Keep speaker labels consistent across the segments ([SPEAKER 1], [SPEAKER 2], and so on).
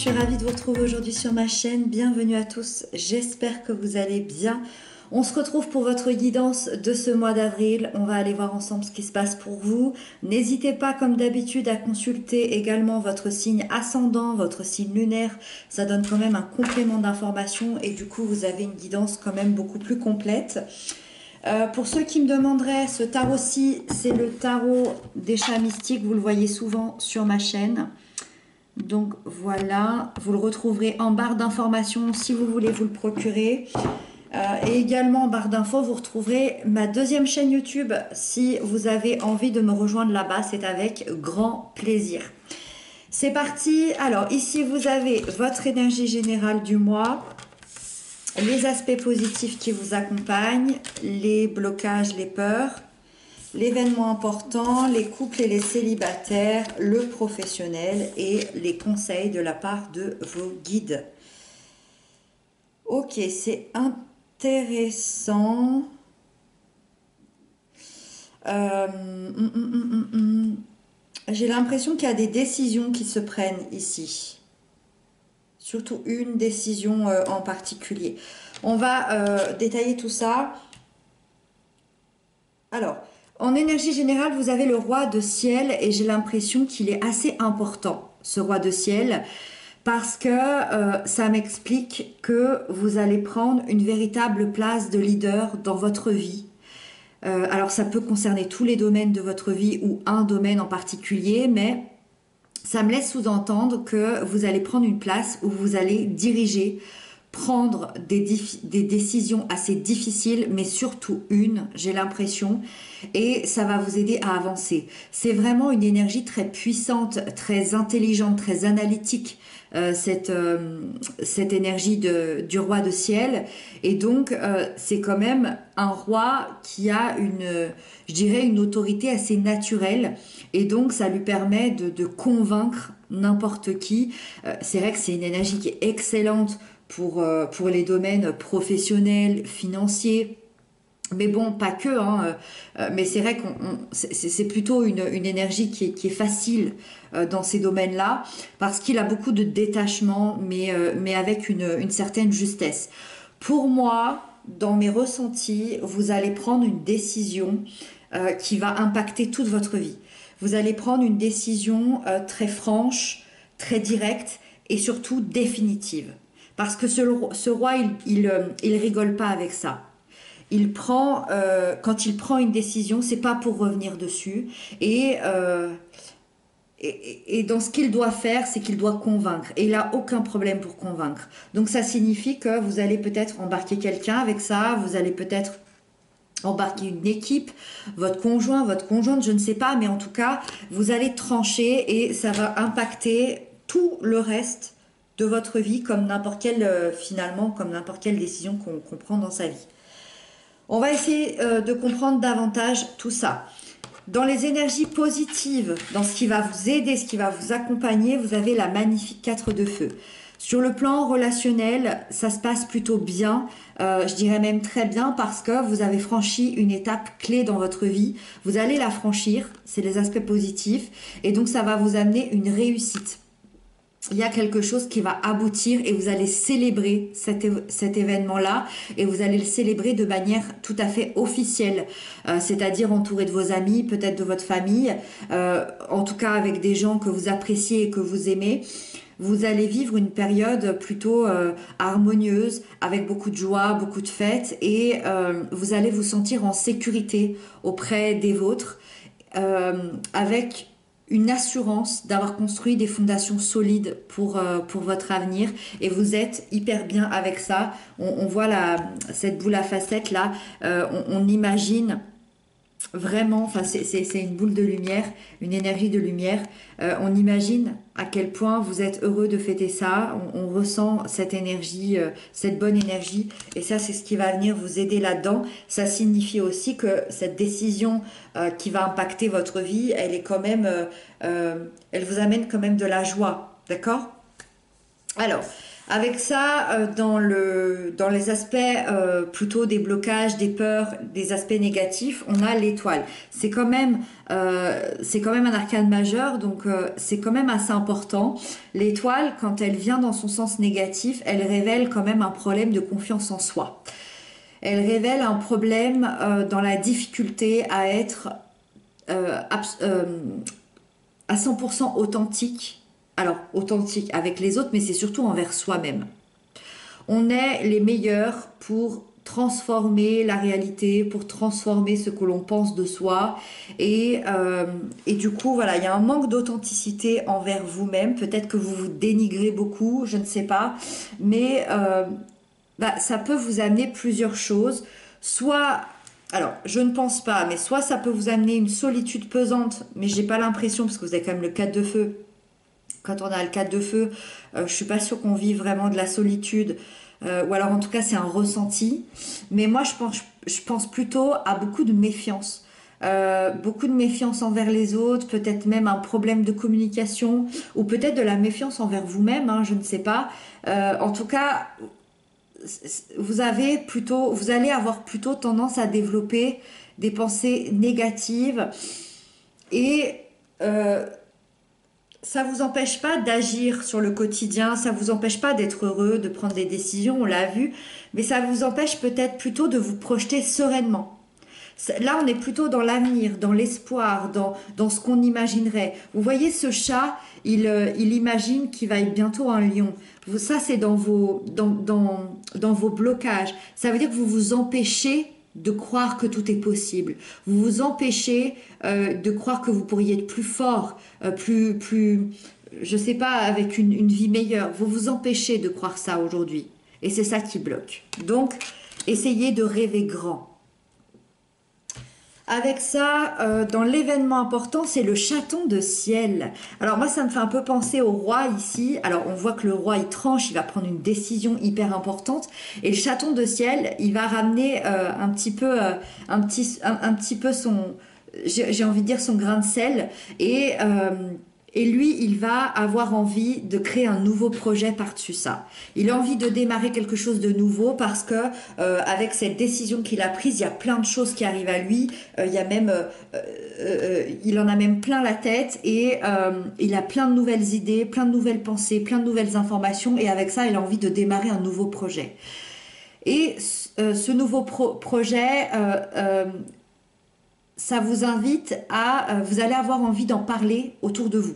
[SPEAKER 1] suis ravie de vous retrouver aujourd'hui sur ma chaîne. Bienvenue à tous, j'espère que vous allez bien. On se retrouve pour votre guidance de ce mois d'avril. On va aller voir ensemble ce qui se passe pour vous. N'hésitez pas, comme d'habitude, à consulter également votre signe ascendant, votre signe lunaire. Ça donne quand même un complément d'information et du coup, vous avez une guidance quand même beaucoup plus complète. Pour ceux qui me demanderaient, ce tarot-ci, c'est le tarot des chats mystiques. Vous le voyez souvent sur ma chaîne. Donc voilà, vous le retrouverez en barre d'informations si vous voulez vous le procurer. Et également en barre d'infos, vous retrouverez ma deuxième chaîne YouTube. Si vous avez envie de me rejoindre là-bas, c'est avec grand plaisir. C'est parti. Alors ici, vous avez votre énergie générale du mois, les aspects positifs qui vous accompagnent, les blocages, les peurs, l'événement important, les couples et les célibataires, le professionnel et les conseils de la part de vos guides. Ok, c'est intéressant. J'ai l'impression qu'il y a des décisions qui se prennent ici. Surtout une décision en particulier. On va détailler tout ça. Alors, en énergie générale, vous avez le roi de ciel et j'ai l'impression qu'il est assez important, ce roi de ciel, parce que ça m'explique que vous allez prendre une véritable place de leader dans votre vie. Alors, ça peut concerner tous les domaines de votre vie ou un domaine en particulier, mais ça me laisse sous-entendre que vous allez prendre une place où vous allez diriger, prendre des décisions assez difficiles, mais surtout j'ai l'impression, et ça va vous aider à avancer. C'est vraiment une énergie très puissante, très intelligente, très analytique, cette énergie du roi de ciel. Et donc, c'est quand même un roi qui a je dirais, une autorité assez naturelle. Et donc, ça lui permet de convaincre n'importe qui. C'est vrai que c'est une énergie qui est excellente pour les domaines professionnels, financiers, mais bon, pas que, hein, mais c'est vrai que c'est plutôt une énergie qui est facile dans ces domaines-là, parce qu'il a beaucoup de détachement, mais avec une certaine justesse. Pour moi, dans mes ressentis, vous allez prendre une décision qui va impacter toute votre vie. Vous allez prendre une décision très franche, très directe et surtout définitive. Parce que ce roi, il rigole pas avec ça. Quand il prend une décision, c'est pas pour revenir dessus. Et dans ce qu'il doit faire, c'est qu'il doit convaincre. Et il a aucun problème pour convaincre. Donc ça signifie que vous allez peut-être embarquer quelqu'un avec ça. Vous allez peut-être embarquer une équipe, votre conjoint, votre conjointe, je ne sais pas. Mais en tout cas, vous allez trancher et ça va impacter tout le reste de votre vie comme n'importe quelle décision qu'on prend dans sa vie. On va essayer de comprendre davantage tout ça. Dans les énergies positives, dans ce qui va vous aider, ce qui va vous accompagner, vous avez la magnifique 4 de feu. Sur le plan relationnel, ça se passe plutôt bien, je dirais même très bien, parce que vous avez franchi une étape clé dans votre vie. Vous allez la franchir, c'est les aspects positifs, et donc ça va vous amener une réussite. Il y a quelque chose qui va aboutir et vous allez célébrer cet événement-là et vous allez le célébrer de manière tout à fait officielle, c'est-à-dire entouré de vos amis, peut-être de votre famille, en tout cas avec des gens que vous appréciez et que vous aimez. Vous allez vivre une période plutôt harmonieuse, avec beaucoup de joie, beaucoup de fêtes et vous allez vous sentir en sécurité auprès des vôtres, avec une assurance d'avoir construit des fondations solides pour votre avenir et vous êtes hyper bien avec ça. On voit cette boule à facettes là, on imagine vraiment, enfin c'est une boule de lumière, une énergie de lumière. On imagine à quel point vous êtes heureux de fêter ça. On ressent cette énergie, cette bonne énergie, et ça c'est ce qui va venir vous aider là-dedans. Ça signifie aussi que cette décision qui va impacter votre vie, elle est quand même, elle vous amène quand même de la joie, d'accord? Alors, Avec ça, dans les aspects plutôt des blocages, des peurs, des aspects négatifs, on a l'étoile. C'est quand même un arcane majeur, donc c'est quand même assez important. L'étoile, quand elle vient dans son sens négatif, elle révèle quand même un problème de confiance en soi. Elle révèle un problème dans la difficulté à être euh, à 100% authentique. Alors, authentique avec les autres, mais c'est surtout envers soi-même. On est les meilleurs pour transformer la réalité, pour transformer ce que l'on pense de soi. Et du coup, voilà, il y a un manque d'authenticité envers vous-même. Peut-être que vous vous dénigrez beaucoup, je ne sais pas. Mais ça peut vous amener plusieurs choses. Soit, alors je ne pense pas, mais soit ça peut vous amener une solitude pesante, mais j'ai pas l'impression, parce que vous avez quand même le 4 de feu. Quand on a le 4 de feu, je suis pas sûre qu'on vit vraiment de la solitude, ou alors en tout cas c'est un ressenti. Mais moi je pense plutôt à beaucoup de méfiance envers les autres, peut-être même un problème de communication, ou peut-être de la méfiance envers vous-même, hein, je ne sais pas. En tout cas, vous allez avoir plutôt tendance à développer des pensées négatives et ça vous empêche pas d'agir sur le quotidien, ça vous empêche pas d'être heureux, de prendre des décisions, on l'a vu, mais ça vous empêche peut-être plutôt de vous projeter sereinement. Là, on est plutôt dans l'avenir, dans l'espoir, dans ce qu'on imaginerait. Vous voyez, ce chat, il imagine qu'il va être bientôt un lion. Ça, c'est dans vos blocages. Ça veut dire que vous vous empêchez de croire que tout est possible. Vous vous empêchez de croire que vous pourriez être plus fort, je sais pas, avec une vie meilleure. Vous vous empêchez de croire ça aujourd'hui. Et c'est ça qui bloque. Donc, essayez de rêver grand. Avec ça, dans l'événement important, c'est le chaton de ciel. Alors moi, ça me fait un peu penser au roi ici. Alors on voit que le roi, il tranche, il va prendre une décision hyper importante. Et le chaton de ciel, il va ramener un petit peu son, j'ai envie de dire son grain de sel. Et lui, il va avoir envie de créer un nouveau projet par-dessus ça. Il a envie de démarrer quelque chose de nouveau parce que avec cette décision qu'il a prise, il y a plein de choses qui arrivent à lui. Il y a même, il en a même plein la tête et il a plein de nouvelles idées, plein de nouvelles pensées, plein de nouvelles informations. Et avec ça, il a envie de démarrer un nouveau projet. Et ce nouveau projet, ça vous invite vous allez avoir envie d'en parler autour de vous.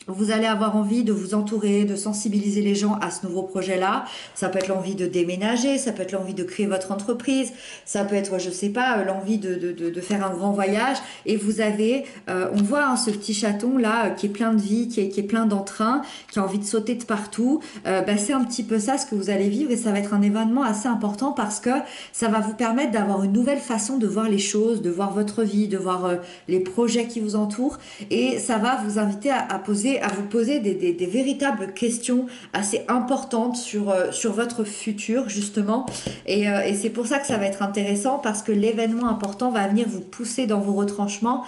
[SPEAKER 1] Vous allez avoir envie de vous entourer, de sensibiliser les gens à ce nouveau projet-là. Ça peut être l'envie de déménager, ça peut être l'envie de créer votre entreprise, ça peut être, je sais pas, l'envie de faire un grand voyage. Et vous avez, on voit hein, ce petit chaton là qui est plein de vie, qui est plein d'entrain, qui a envie de sauter de partout. C'est un petit peu ça ce que vous allez vivre et ça va être un événement assez important parce que ça va vous permettre d'avoir une nouvelle façon de voir les choses, de voir votre vie, de voir les projets qui vous entourent et ça va vous inviter à vous poser des véritables questions assez importantes sur votre futur justement et c'est pour ça que ça va être intéressant parce que l'événement important va venir vous pousser dans vos retranchements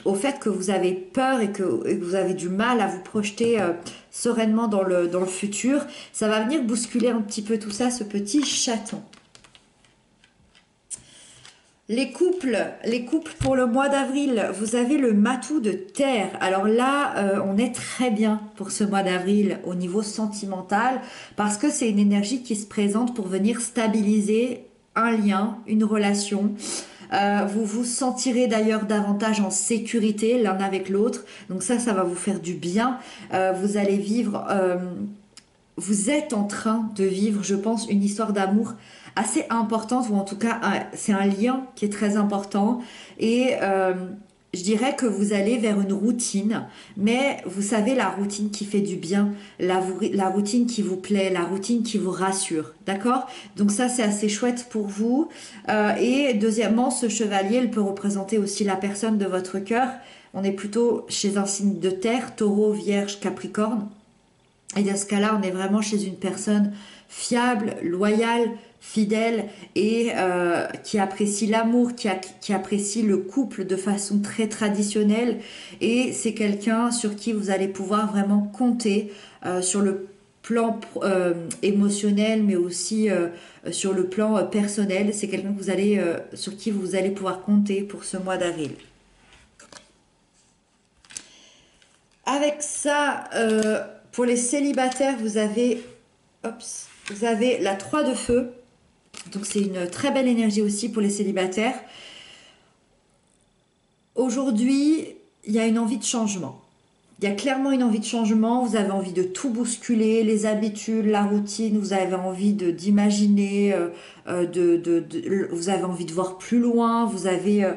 [SPEAKER 1] au fait que vous avez peur et que vous avez du mal à vous projeter sereinement dans le futur. Ça va venir bousculer un petit peu tout ça, ce petit chaton. Les couples pour le mois d'avril, vous avez le matou de terre. Alors là, on est très bien pour ce mois d'avril au niveau sentimental parce que c'est une énergie qui se présente pour venir stabiliser un lien, une relation. Vous vous sentirez d'ailleurs davantage en sécurité l'un avec l'autre. Donc ça va vous faire du bien. Vous allez vivre... vous êtes en train de vivre, je pense, une histoire d'amour assez importante, ou en tout cas, c'est un lien qui est très important. Et je dirais que vous allez vers une routine, mais vous savez, la routine qui fait du bien, la routine qui vous plaît, la routine qui vous rassure, d'accord? Donc ça, c'est assez chouette pour vous. Et deuxièmement, ce chevalier, il peut représenter aussi la personne de votre cœur. On est plutôt chez un signe de terre, taureau, vierge, capricorne. Et dans ce cas-là, on est vraiment chez une personne fiable, loyale, fidèle et qui apprécie l'amour, qui apprécie le couple de façon très traditionnelle. Et c'est quelqu'un sur qui vous allez pouvoir vraiment compter sur le plan émotionnel, mais aussi sur le plan personnel. C'est quelqu'un que vous allez, sur qui vous allez pouvoir compter pour ce mois d'avril. Avec ça, pour les célibataires, vous avez la 3 de feu. Donc c'est une très belle énergie aussi pour les célibataires. Aujourd'hui, il y a une envie de changement. Il y a clairement une envie de changement. Vous avez envie de tout bousculer, les habitudes, la routine. Vous avez envie d'imaginer, vous avez envie de voir plus loin. Vous avez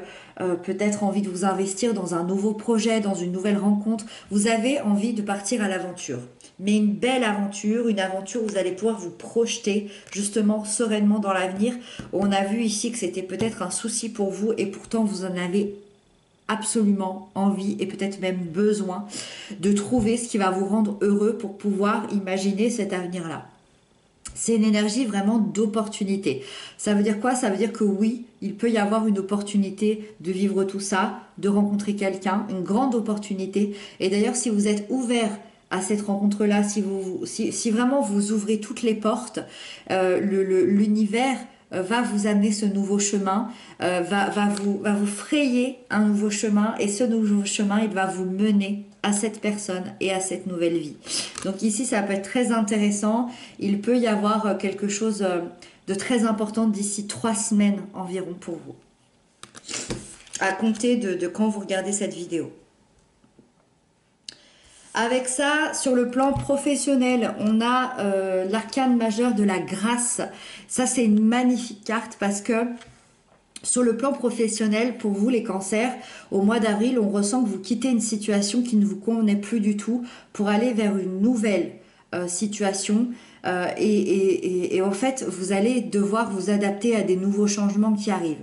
[SPEAKER 1] peut-être envie de vous investir dans un nouveau projet, dans une nouvelle rencontre. Vous avez envie de partir à l'aventure. Mais une belle aventure, une aventure où vous allez pouvoir vous projeter justement sereinement dans l'avenir. On a vu ici que c'était peut-être un souci pour vous et pourtant vous en avez absolument envie et peut-être même besoin de trouver ce qui va vous rendre heureux pour pouvoir imaginer cet avenir-là. C'est une énergie vraiment d'opportunité. Ça veut dire quoi? Ça veut dire que oui, il peut y avoir une opportunité de vivre tout ça, de rencontrer quelqu'un, une grande opportunité. Et d'ailleurs, si vous êtes ouvert à cette rencontre-là, si vraiment vous ouvrez toutes les portes, l'univers va vous amener ce nouveau chemin, va vous frayer un nouveau chemin, et ce nouveau chemin, il va vous mener à cette personne et à cette nouvelle vie. Donc ici, ça peut être très intéressant. Il peut y avoir quelque chose de très important d'ici 3 semaines environ pour vous, à compter de quand vous regardez cette vidéo. Avec ça, sur le plan professionnel, on a l'arcane majeur de la grâce. Ça, c'est une magnifique carte parce que sur le plan professionnel, pour vous les cancers, au mois d'avril, on ressent que vous quittez une situation qui ne vous convenait plus du tout pour aller vers une nouvelle situation. Et en fait, vous allez devoir vous adapter à des nouveaux changements qui arrivent.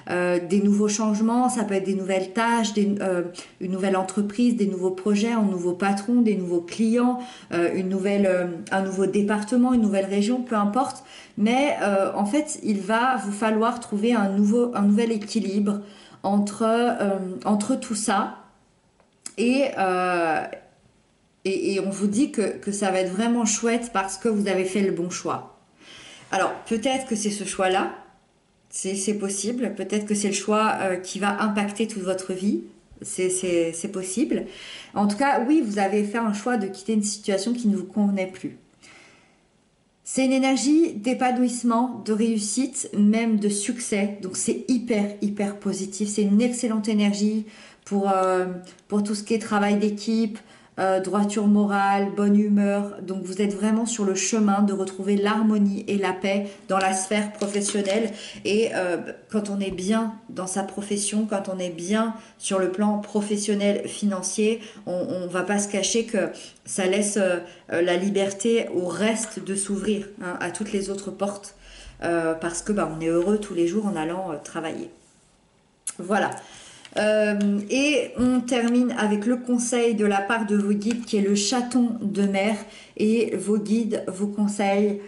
[SPEAKER 1] Des nouveaux changements, ça peut être des nouvelles tâches, une nouvelle entreprise, des nouveaux projets, un nouveau patron, des nouveaux clients, un nouveau département, une nouvelle région, peu importe. Mais en fait, il va vous falloir trouver un nouvel équilibre entre tout ça. Et on vous dit que ça va être vraiment chouette parce que vous avez fait le bon choix. Alors, peut-être que c'est ce choix-là. C'est possible, peut-être que c'est le choix qui va impacter toute votre vie, c'est possible. En tout cas, oui, vous avez fait un choix de quitter une situation qui ne vous convenait plus. C'est une énergie d'épanouissement, de réussite, même de succès, donc c'est hyper positif. C'est une excellente énergie pour tout ce qui est travail d'équipe, droiture morale, bonne humeur. Donc vous êtes vraiment sur le chemin de retrouver l'harmonie et la paix dans la sphère professionnelle. Et quand on est bien dans sa profession, quand on est bien sur le plan professionnel, financier, on va pas se cacher que ça laisse la liberté au reste de s'ouvrir à toutes les autres portes parce que on est heureux tous les jours en allant travailler. Voilà. Et on termine avec le conseil de la part de vos guides qui est le chaton de mer, et vos guides vous conseillent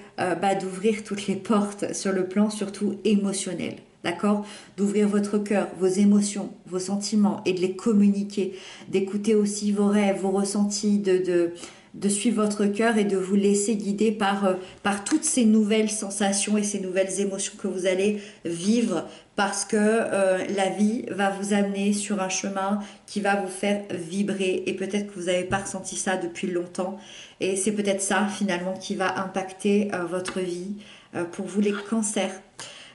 [SPEAKER 1] d'ouvrir toutes les portes sur le plan surtout émotionnel, d'accord, d'ouvrir votre cœur, vos émotions, vos sentiments et de les communiquer, d'écouter aussi vos rêves, vos ressentis, de suivre votre cœur et de vous laisser guider par toutes ces nouvelles sensations et ces nouvelles émotions que vous allez vivre, parce que la vie va vous amener sur un chemin qui va vous faire vibrer, et peut-être que vous n'avez pas ressenti ça depuis longtemps, et c'est peut-être ça finalement qui va impacter votre vie pour vous les cancers.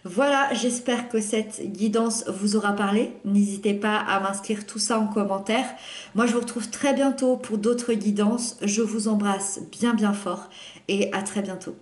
[SPEAKER 1] Voilà, j'espère que cette guidance vous aura parlé. N'hésitez pas à m'inscrire tout ça en commentaire. Moi, je vous retrouve très bientôt pour d'autres guidances. Je vous embrasse bien fort et à très bientôt.